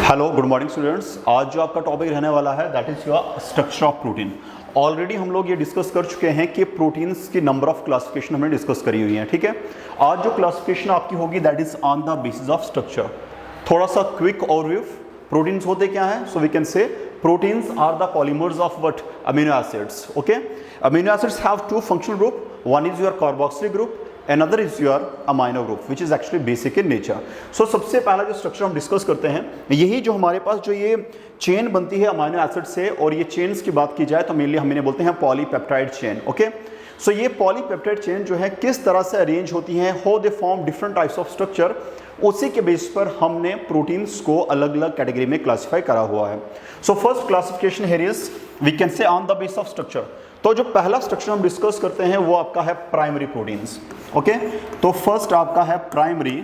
Hello good morning students. आज जो आपका टॉपिक रहने वाला है that is your structure of protein. Already हम लोग ये डिस्कस कर चुके हैं कि प्रोटीन्स की नंबर ऑफ क्लासिफिकेशन हमने डिस्कस करी हुई है। ठीक है, आज जो क्लासिफिकेशन आपकी होगी that is on the basis of structure. थोड़ा सा क्विक ओवरव्यू, प्रोटीन्स होते क्या हैं? So we can say proteins are the polymers of what? Amino acids. Okay, amino acids have two functional group, one is your carboxylic group, another is your amino group which is actually basic in nature. So सबसे पहला जो structure हम discuss करते हैं, यही जो हमारे पास जो ये चेन बनती है अमीनो एसिड से, और ये चेन्स की बात की जाए तो मेनली हम इन्हें बोलते हैं पॉलीपेप्टाइड चेन। ओके, सो ये पॉलीपेप्टाइड चेन जो है किस तरह से अरेंज होती हैं, how they form different types of structure, उसी के बेस पर हमने प्रोटीन्स को अलग अलग कैटेगरी में क्लासीफाई करा हुआ है। So first classification here is we can say on the base of structure. तो जो पहला स्ट्रक्चर हम डिस्कस करते हैं वो आपका है प्राइमरी प्रोटीन्स। ओके, तो फर्स्ट आपका है primary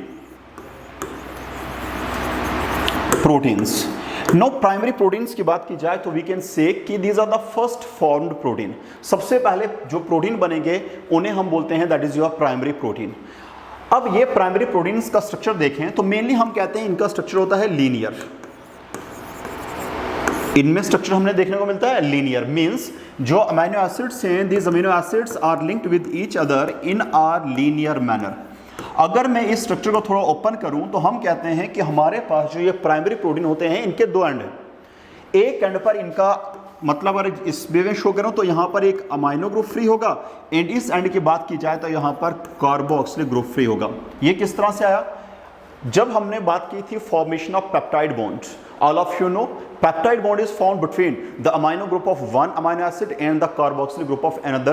proteins. No primary proteins की बात की जाए तो वी कैन से कि these are the first formed protein. सबसे पहले जो प्रोटीन बनेंगे उन्हें हम बोलते हैं that is your primary protein. अब ये प्राइमरी प्रोटीन्स का स्ट्रक्चर देखें तो मेनली हम कहते हैं इनका स्ट्रक्चर होता है लीनियर। इनमें स्ट्रक्चर हमने देखने को मिलता है लीनियर, मींस जो अमीनो एसिड्स हैं these amino acids are linked with each other in are linear manner. अगर मैं इस स्ट्रक्चर को थोड़ा ओपन करूं तो हम कहते हैं कि हमारे पास जो ये प्राइमरी प्रोटीन होते हैं इनके दो एंड हैं। एक एंड पर इनका मतलब अगर इस वे में शो करूं तो यहां पर एक अमीनो ग्रुप फ्री होगा, एंड इस एंड की बात की जाए तो यहां पर कार्बोक्सिलिक ग्रुप फ्री होगा। ये किस तरह से आया? जब हमने बात की थी formation of peptide bond, all of you know peptide bond is formed between the amino group of one amino acid and the carboxylic group of another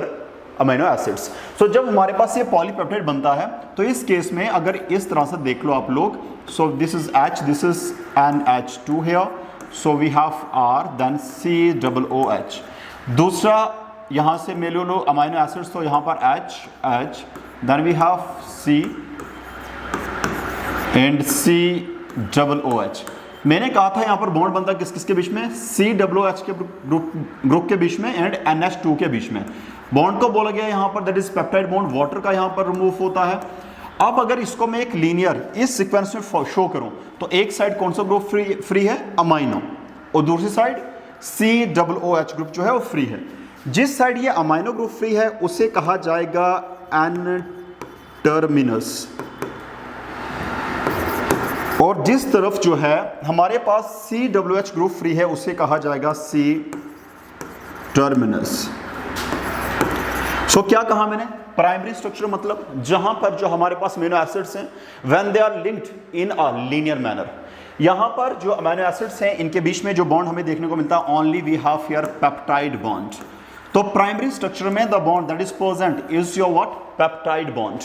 amino acids. So जब हमारे पास ये पॉलीपेप्टाइड बनता है तो इस केस में अगर इस तरह से देख लो आप लोग, so this is H, this is an H2 here, so we have R, then COOH. दूसरा यहाँ से ले लो अमीनो एसिड्स, तो यहाँ पर H, then we have C and COOH. मैंने कहा था यहाँ पर बॉन्ड बनता किस किस के बीच में? COOH के ग्रुप के बीच में एंड NH2 के बीच में। बॉन्ड को बोला गया यहाँ पर that is peptide bond, water का यहाँ पर रिमूव होता है। अब अगर इसको मैं एक लीनियर इस सीक्वेंस में शो करूं तो एक साइड कौन सा ग्रुप फ्री है? अमीनो, और दूसरी साइड COOH ग्रुप जो है वो फ्री है। जिस साइड ये अमीनो ग्रुप फ्री है उसे कहा जाएगा एन टर्मिनस, और जिस तरफ जो है हमारे पास COOH ग्रुप फ्री है उसे कहा जाएगा C टर्मिनस। सो क्या कहा मैंने? प्राइमरी स्ट्रक्चर मतलब जहां पर जो हमारे पास अमीनो एसिड्स हैं when they are linked in a linear manner. यहां पर जो अमीनो एसिड्स हैं इनके बीच में जो बॉन्ड हमें देखने को मिलता है only we have here peptide bond. तो प्राइमरी स्ट्रक्चर में the bond that is present is your what? Peptide bond.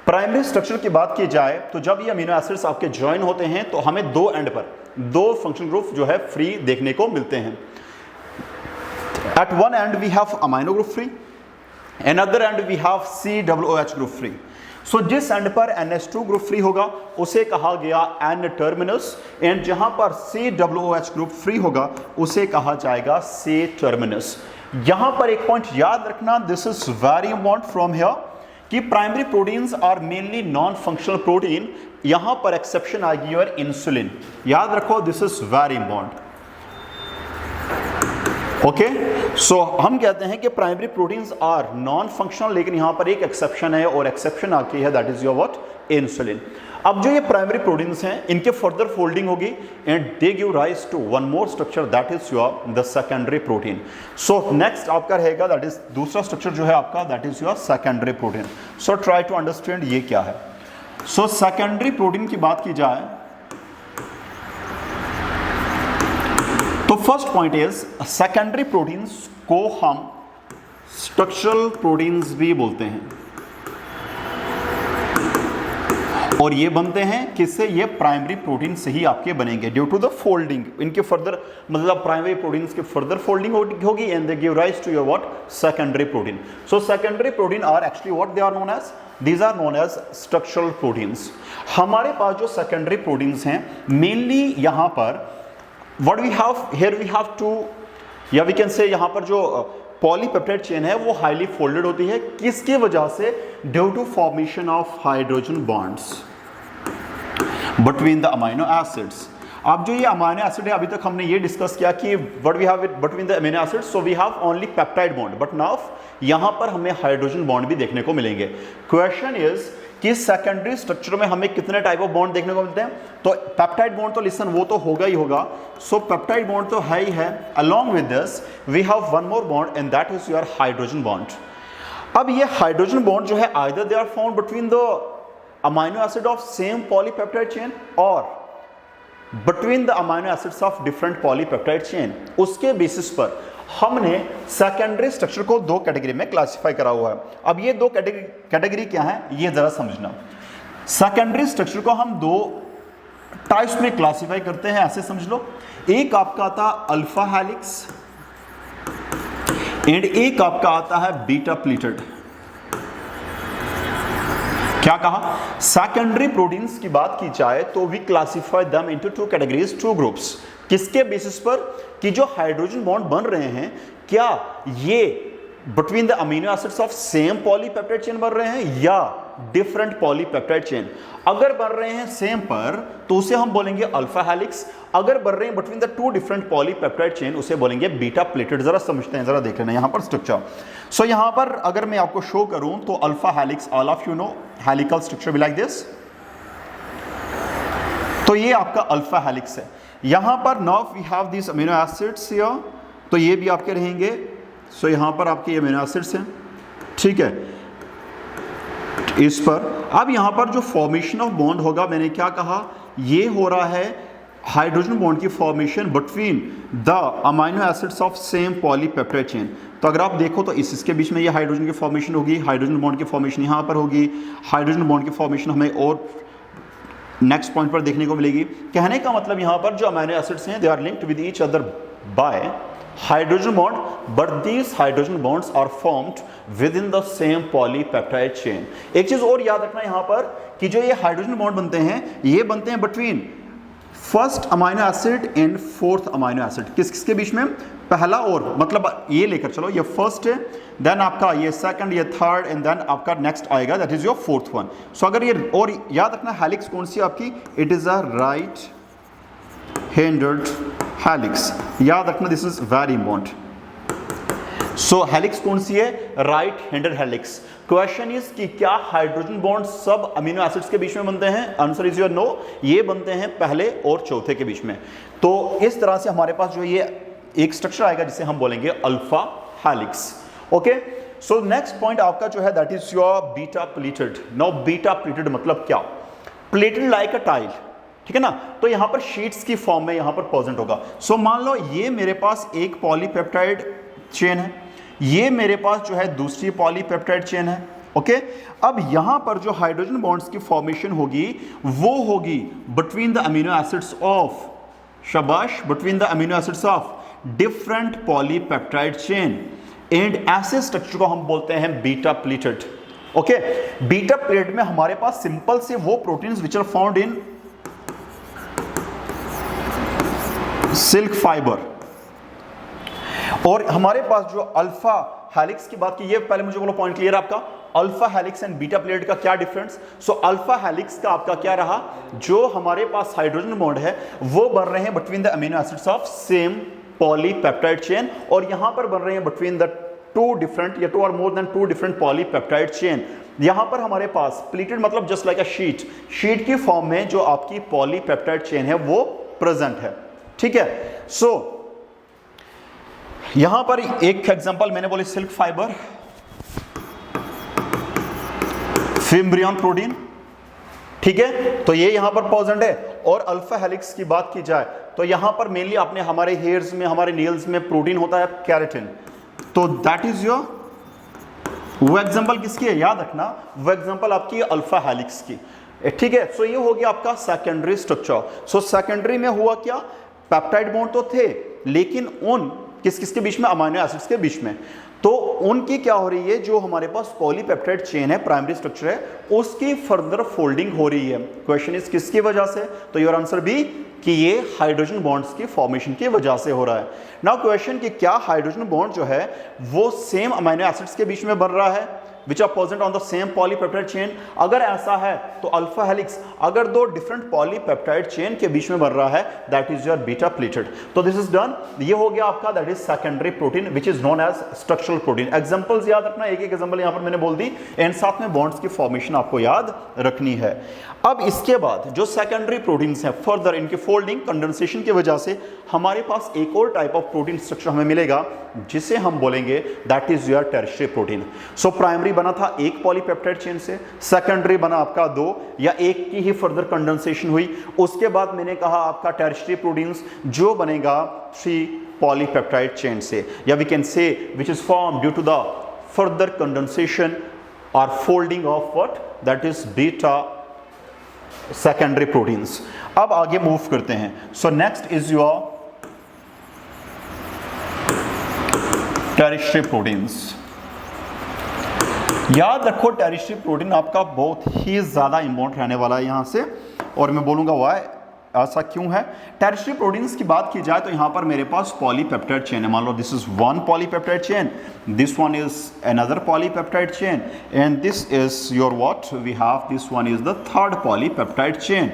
Primary structure की बात की जाए तो जब ये अमीनो एसिड्स आपके ज्वाइन होते हैं तो हमें दो एंड पर दो फंक्शनल ग्रुप जो है फ्री देखने को मिलते हैं। At one end we have amino group free, another end we have COOH group free. So जिस एंड पर NH2 ग्रुप फ्री होगा उसे कहा गया एन टर्मिनस, एंड जहां पर COOH ग्रुप फ्री होगा उसे कहा जाएगा C टर्मिनस। यहां पर एक पॉइंट याद रखना, this is very important from here, कि primary proteins are mainly non functional protein. यहां पर एक्सेप्शन आएगी और इंसुलिन, याद रखो, this is very important. Okay, so हम कहते हैं कि primary proteins are non functional, लेकिन यहां पर एक एक्सेप्शन है और एक्सेप्शन आती है that is your what? Insulin. अब जो ये प्राइमरी प्रोटीन्स हैं इनके फर्दर फोल्डिंग होगी and they give rise to one more structure that is your the secondary protein. So next आपका रहेगा दैट इज दूसरा स्ट्रक्चर जो है आपका that is your secondary protein. So try to understand ये क्या है। सो सेकेंडरी प्रोटीन की बात की जाए तो first point is secondary proteins को हम स्ट्रक्चरल प्रोटीन्स भी बोलते हैं, और ये बनते हैं किससे? ये प्राइमरी प्रोटीन से ही आपके बनेंगे ड्यू टू द फोल्डिंग। इनके फर्दर मतलब प्राइमरी प्रोटीन्स के फर्दर फोल्डिंग होगी and they give rise to your what? Secondary protein. So secondary protein are actually what they are known as? These are known as structural proteins. हमारे पास जो secondary proteins हैं mainly यहां पर what we have here, we have two, या we can say यहां पर जो पॉलीपेप्टाइड चेन है वो हाईली फोल्डेड होती है। किसकी वजह से? Due to formation of hydrogen bonds between the amino acids. अब जो ये अमीनो एसिड है, अभी तक हमने ये डिस्कस किया कि what we have between the amino acid, so we have only peptide bond, but now यहां पर हमें हाइड्रोजन बॉन्ड भी देखने को मिलेंगे। क्वेश्चन इज कि सेकेंडरी स्ट्रक्चर में हमें कितने टाइप ऑफ बॉन्ड देखने को मिलते हैं? तो पेप्टाइड बॉन्ड तो लिसन वो तो होगा ही होगा, सो पेप्टाइड बॉन्ड तो है ही है। Along with this we have one more bond and that is your hydrogen bond. अब ये हाइड्रोजन बॉन्ड जो है either they are found between the amino acid of same polypeptide chain और between the amino acids of different polypeptide chain. उसके basis पर हमने secondary structure को दो कैटेगरी में क्लासिफाई करा हुआ है। अब ये दो कैटेगरी क्या है ये जरा समझना। सेकेंडरी स्ट्रक्चर को हम दो टाइप्स में क्लासिफाई करते हैं, ऐसे समझ लो। एक आपका आता है अल्फा हेलिक्स एंड एक आपका आता है बीटा प्लीटेड। क्या कहा? सेकेंडरी प्रोटीन्स की बात की जाए तो we classify them into two categories, two groups. किसके बेसिस पर? कि जो हाइड्रोजन बॉन्ड बन रहे हैं क्या ये between the amino acids of same polypeptide chain बन रहे हैं या डिफरेंट पॉलीपेप्टाइड चेन। अगर बन रहे हैं सेम पर तो उसे हम बोलेंगे अल्फा हेलिक्स, अगर बन रहे हैं between the two different polypeptide chain उसे बोलेंगे बीटा प्लेटेड। जरा समझते हैं, जरा देख लेना यहां पर स्ट्रक्चर। सो यहां पर अगर मैं आपको शो करूं तो alpha helix, all of you know helical structure भी लाइक दिस। तो ये आपका अल्फा हेलिक्स है। यहां पर now we have this amino acids here, तो ये भी आपके रहेंगे। सो यहां पर आपके अमीनो एसिड्स हैं, ठीक है, इस पर। अब यहां पर जो फॉर्मेशन ऑफ बॉन्ड होगा, मैंने क्या कहा, ये हो रहा है हाइड्रोजन बॉन्ड की formation between the amino acids of same polypeptide chain. तो अगर आप देखो तो इसके बीच में ये हाइड्रोजन की फॉर्मेशन होगी, हाइड्रोजन बॉन्ड की फॉर्मेशन यहां पर होगी, हाइड्रोजन बॉन्ड की फॉर्मेशन हमें और नेक्स्ट पॉइंट पर देखने को मिलेगी। कहने का मतलब यहां पर जो अमीनो एसिड्स हैं they are linked with each other by hydrogen bond, but these hydrogen bonds are formed within the same polypeptide chain. एक चीज और याद रखना यहां पर कि जो ये हाइड्रोजन बॉन्ड बनते हैं ये बनते हैं between first amino acid and fourth amino acid. किसके बीच में? पहला और, मतलब ये लेकर चलो, ये फर्स्ट है, देन आपका ये सेकंड, ये थर्ड एंड देन आपका नेक्स्ट आएगा that is your fourth one. So अगर ये, और याद रखना हेलिक्स कौन सी आपकी, it is a right handed helix. याद रखना, this is very important. So helix कौन सी है? Right handed helix. Question is कि क्या हाइड्रोजन बॉन्ड सब अमीनो एसिड्स के बीच में बनते हैं? आंसर इज योर नो, ये बनते हैं पहले और चौथे के बीच में। तो इस तरह से हमारे पास जो ये एक स्ट्रक्चर आएगा जिसे हम बोलेंगे alpha helix. Okay, so next point आपका जो है that is your beta pleated. Now beta pleated मतलब क्या? प्लेटेड लाइक अ टाइल, ठीक है ना। तो यहां पर शीट्स की फॉर्म में यहां पर प्रेजेंट होगा। सो मान लो ये मेरे पास एक पॉलीपेप्टाइड चेन है, ये मेरे पास जो है दूसरी पॉलीपेप्टाइड चेन है। ओके, अब यहां पर जो हाइड्रोजन बॉन्ड्स की फॉर्मेशन होगी वो होगी between the amino acids of, शाबाश, between the amino acids of different polypeptide chain and ऐसे स्ट्रक्चर को हम बोलते हैं beta pleated. Okay, beta pleated में हमारे पास सिंपल से वो proteins which are found in silk fibre, और हमारे पास जो अल्फा हेलिक्स की बात की, ये पहले मुझे बोलो पॉइंट क्लियर आपका, alpha helix and beta pleated का क्या डिफरेंस। सो अल्फा हेलिक्स का आपका क्या रहा, जो हमारे पास हाइड्रोजन बॉन्ड है वो बन रहे हैं between the amino acids of same polypeptide chain, और यहां पर बन रहे हैं बिटवीन द टू डिफरेंट या two or more than two different polypeptide chain. यहां पर हमारे पास प्लीटेड मतलब just like a sheet, sheet की फॉर्म में जो आपकी पॉलीपेप्टाइड चेन है वो प्रेजेंट है, ठीक है। सो यहां पर एक एग्जांपल मैंने बोली सिल्क फाइबर, फिम्ब्रियन प्रोटीन, ठीक है, तो ये यहां पर प्रेजेंट है। और अल्फा हेलिक्स की बात की जाए तो यहां पर मेनली आपने हमारे हेयर्स में, हमारे नेल्स में प्रोटीन होता है केराटिन, तो दैट इज योर, वो एग्जांपल किसकी है याद रखना, वो एग्जांपल आपकी अल्फा हेलिक्स की, ठीक है। सो ये हो गया आपका सेकेंडरी स्ट्रक्चर। सो सेकेंडरी में हुआ क्या, पेप्टाइड बॉन्ड तो थे लेकिन उन किसके बीच में, अमीनो एसिड्स के बीच में, तो उनकी क्या हो रही है, जो हमारे पास पॉलीपेप्टाइड चेन है, प्राइमरी स्ट्रक्चर है, उसकी फर्दर फोल्डिंग हो रही है। क्वेश्चन इज किसकी वजह से, तो योर आंसर बी कि ये हाइड्रोजन बॉन्ड्स की फॉर्मेशन की वजह से हो रहा है। नाउ क्वेश्चन कि क्या हाइड्रोजन बॉन्ड जो है वो सेम अमीनो एसिड्स के बीच में बन रहा है which are present on the same polypeptide chain. अगर ऐसा है तो अल्फा हेलिक्स अगर दो डिफरेंट पॉलीपेप्टाइड चेन के बीच में बन रहा है, that is your beta pleated. तो दिस इज डन, ये हो गया आपका, that is secondary protein which is known as structural protein. Examples याद रखना, एक एक एग्जांपल यहां पर मैंने बोल दी, एंड साथ में बॉन्ड्स की फॉर्मेशन आपको याद रखनी है। अब इसके बाद जो सेकेंडरी प्रोटीन्स हैं, फर्दर इनके फोल्डिंग कंडेंसेशन की वजह से हमारे पास एक और टाइप ऑफ प्रोटीन स्ट्रक्चर हमें मिलेगा जिसे हम बोलेंगे that is your tertiary protein. So primary बना था एक पॉलीपेप्टाइड चेन से, सेकेंडरी बना आपका दो या एक की ही फर्दर कंडेंसेशन हुई, उसके बाद मैंने कहा आपका टेरिस्ट्री प्रोटीन्स जो बनेगा 3 पॉलीपेप्टाइड चेन से, या we can say which is form due to the further condensation और folding of what, that is beta secondary proteins. अब आगे मूव करते हैं। So next is your tertiary proteins. याद रखो टेरिस्ट्री प्रोटीन आपका बहुत ही ज्यादा इंपॉर्टेंट रहने वाला है यहां से, और मैं बोलूंगा व्हाई, ऐसा क्यों है। टेरिस्ट्री प्रोटीन्स की बात की जाए तो यहां पर मेरे पास पॉलीपेप्टाइड चेन है। मान लो this is one polypeptide chain, this one is another polypeptide chain, and this is your what we have, this one is the third polypeptide chain.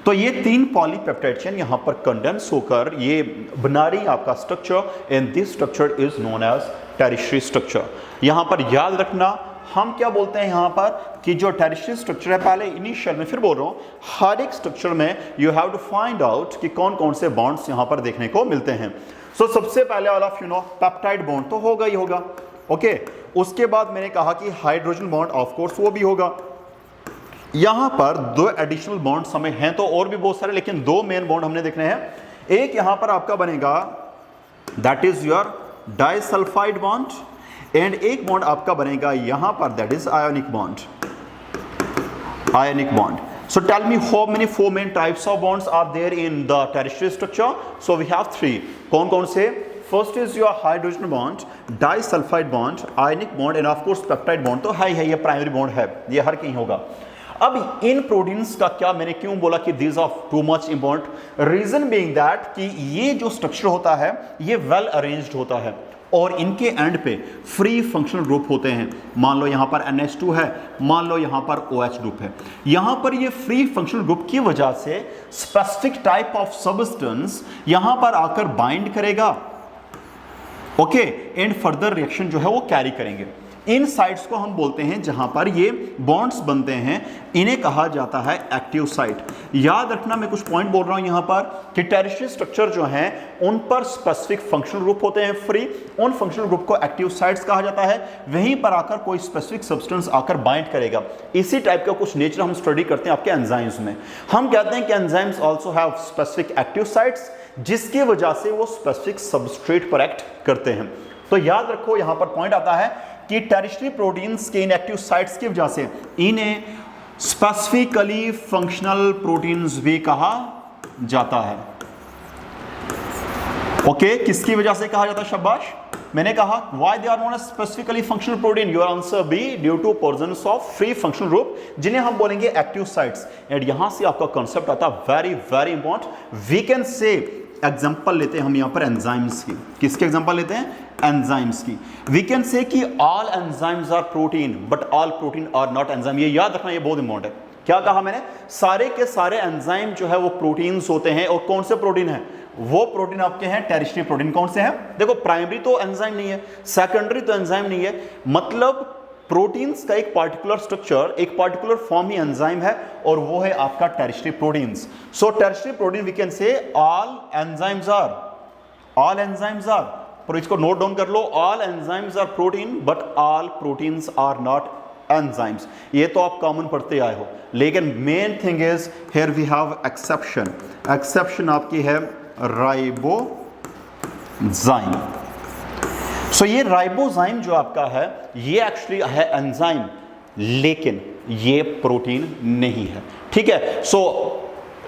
तो ये 3 पॉलीपेप्टाइड चेन यहां पर कंडेंस होकर ये बना रही आपका structure, and this structure is known as tertiary structure. यहां पर याद रखना हम क्या बोलते हैं यहां पर कि जो टेरिस्ट्री स्ट्रक्चर है, पहले इनिशियल में, फिर बोल रहा हूं, हर एक स्ट्रक्चर में you have to find out कि कौन कौन से बॉन्ड्स यहां पर देखने को मिलते हैं। सो सबसे पहले वाला पेप्टाइड बॉन्ड तो होगा ही होगा, ओके। उसके बाद मैंने कहा कि हाइड्रोजन बॉन्ड ऑफ कोर्स वो भी होगा। यहां पर 2 एडिशनल बॉन्ड्स हमें हैं तो और भी बहुत सारे, लेकिन 2 मेन बॉन्ड हमने देखने हैं। एक यहां पर आपका बनेगा that is your disulphide bond, and एक बॉन्ड आपका बनेगा यहां पर that is ionic bond, ionic bond. So tell me how many 4 main types of bonds are there in the tertiary structure. So we have 3। कौन कौन से? First is your hydrogen bond, disulphide bond, ionic bond, and of course peptide bond तो है, ये primary bond है, ये हर कहीं होगा। अब इन प्रोटीन्स का क्या, मैंने क्यों बोला कि these are too much important, reason being that कि ये जो स्ट्रक्चर होता है ये वेल अरेंज्ड होता है, और इनके एंड पे फ्री फंक्शनल ग्रुप होते हैं। मान लो यहां पर NH2 है, मान लो यहां पर OH ग्रुप है, यहां पर ये फ्री फंक्शनल ग्रुप की वजह से स्पेसिफिक टाइप ऑफ सब्सटेंस यहां पर आकर बाइंड करेगा, ओके, एंड फर्दर रिएक्शन जो है वो कैरी करेंगे। इन साइट्स को हम बोलते हैं जहां पर ये बॉन्ड्स बनते हैं, इन्हें कहा जाता है एक्टिव साइट। याद रखना मैं कुछ पॉइंट बोल रहा हूं यहां पर कि टेरिस्ट्री स्ट्रक्चर जो हैं उन पर स्पेसिफिक फंक्शनल ग्रुप होते हैं फ्री, उन फंक्शनल ग्रुप को एक्टिव साइट्स कहा जाता है। वहीं पर आकर कोई स्पेसिफिक सब्सटेंस आकर बाइंड करेगा। इसी टाइप का कुछ नेचर हम स्टडी करते हैं आपके एंजाइम्स में। हम कहते हैं कि enzymes also have specific active sites, जिसकी वजह से वो स्पेसिफिक सबस्ट्रेट पर एक्ट करते हैं। तो याद रखो यहां पर पॉइंट आता है कि टेरिस्ट्री प्रोटीन्स के इनएक्टिव साइट्स की वजह से इन्हें स्पेसिफिकली फंक्शनल प्रोटीन्स भी कहा जाता है, ओके। किसकी वजह से कहा जाता है? शाबाश, मैंने कहा why they are known as specifically functional protein, your answer be due to presence of free functional group, जिन्हें हम बोलेंगे एक्टिव साइट्स। एंड यहां से आपका कांसेप्ट आता है very very important. We can say example लेते हैं हम यहां पर एंजाइम्स की। किसके एग्जांपल लेते हैं? एंजाइम्स की। वी कैन से कि all enzymes are protein but all protein are not enzyme. ये याद रखना, ये बहुत इंपॉर्टेंट है। क्या कहा मैंने? सारे के सारे एंजाइम जो है वो प्रोटीन्स होते हैं, और कौन से प्रोटीन है? वो प्रोटीन आपके हैं टेरिस्ट्री प्रोटीन। कौन से हैं? देखो, प्राइमरी तो एंजाइम नहीं है, सेकेंडरी तो एंजाइम नहीं है, मतलब प्रोटीन्स का एक पार्टिकुलर स्ट्रक्चर, एक पार्टिकुलर फॉर्म ही एंजाइम है, और वो है आपका tertiary proteins. So tertiary protein we can say all enzymes are, पर इसको नोट डाउन कर लो, all enzymes are protein but all proteins are not enzymes. ये तो आप कॉमन पढ़ते आए हो, लेकिन main thing is here we have exception. Exception आपकी है राइबोजाइम। सो ये राइबोजाइम जो आपका है ये एक्चुअली है एंजाइम, लेकिन ये प्रोटीन नहीं है, ठीक है। सो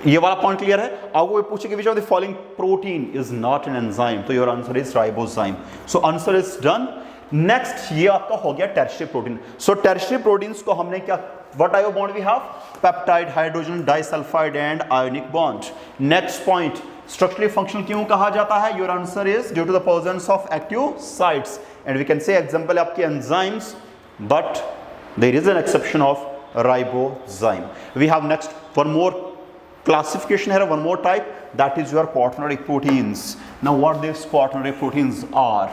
ये वाला पॉइंट क्लियर है। आपको पूछे कि which of the following protein is not an enzyme, तो your answer is ribozyme. So answer is done. Next ये आपका हो गया टेरिस्ट्री प्रोटीन। सो टेरिस्ट्री प्रोटीन्स को हमने क्या, what are bond we have? Peptide, hydrogen, disulphide and ionic bond. Next point, structurally functional क्यों कहा जाता है? Your answer is due to the presence of active sites, and we can say example आपके enzymes but There is an exception of ribozyme. We have next one more classification here, one more type, that is your quaternary proteins. Now what these quaternary proteins are?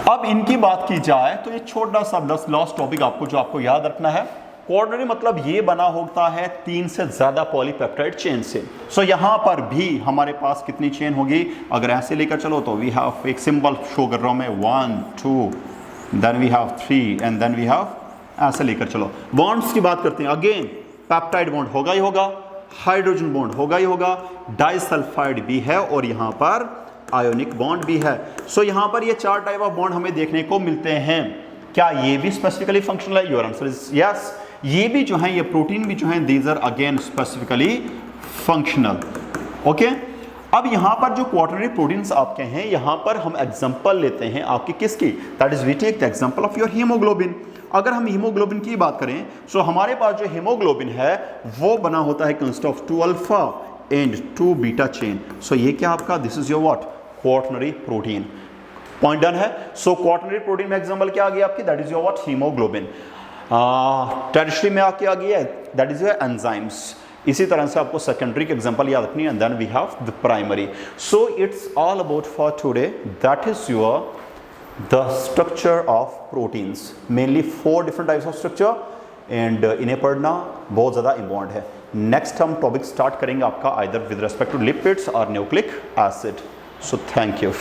अब इनकी बात की जाए तो ये छोटा सा लास्ट टॉपिक आपको याद रखना है। क्वाटरनरी मतलब ये बना होता है 3 से ज्यादा पॉलीपेप्टाइड चेन से। सो यहां पर भी हमारे पास कितनी चेन होगी, अगर ऐसे लेकर चलो तो वी हैव एक सिंबल शो कर रहा हूं मैं 1 2 then we have 3 and then we have, ऐसे लेकर चलो। बॉन्ड्स की बात करते हैं, अगेन पेप्टाइड बॉन्ड होगा ही होगा, हाइड्रोजन बॉन्ड होगा ही होगा, डाइसल्फाइड भी है और यहां पर आयोनिक बॉन्ड भी है। सो यहां पर ये 4 टाइप ऑफ बॉन्ड हमें देखने को मिलते हैं। क्या ये भी स्पेसिफिकली फंक्शनल है? Your answer is yes. ये भी जो है, ये प्रोटीन भी जो है, these are again specifically functional. Okay, अब यहां पर जो क्वाटरनरी प्रोटीन्स आपके हैं, यहां पर हम एग्जांपल लेते हैं आपकी किसकी, that is we take the example of your haemoglobin. अगर हम हीमोग्लोबिन की बात करें, सो हमारे पास जो हीमोग्लोबिन है वो बना होता है consist of 2 alpha and 2 beta chain. So ये क्या आपका, this is your what, quaternary protein. Point done है। सो क्वाटरनरी प्रोटीन में एग्जांपल क्या आ गया आपकी, that is your what, haemoglobin. Tertiary में आके आ गया, दैट इज योर एंजाइम्स। इसी तरह से आपको सेकेंडरी की एग्जांपल याद रखनी है, and then we have the primary. So it's all about for today, that is your the structure of proteins, mainly 4 different types of structure, and इन्हें पढ़ना बहुत ज़्यादा इंपॉर्टेंट है। नेक्स्ट हम टॉपिक स्टार्ट करेंगे आपका either with respect to lipids और nucleic acid. So thank you.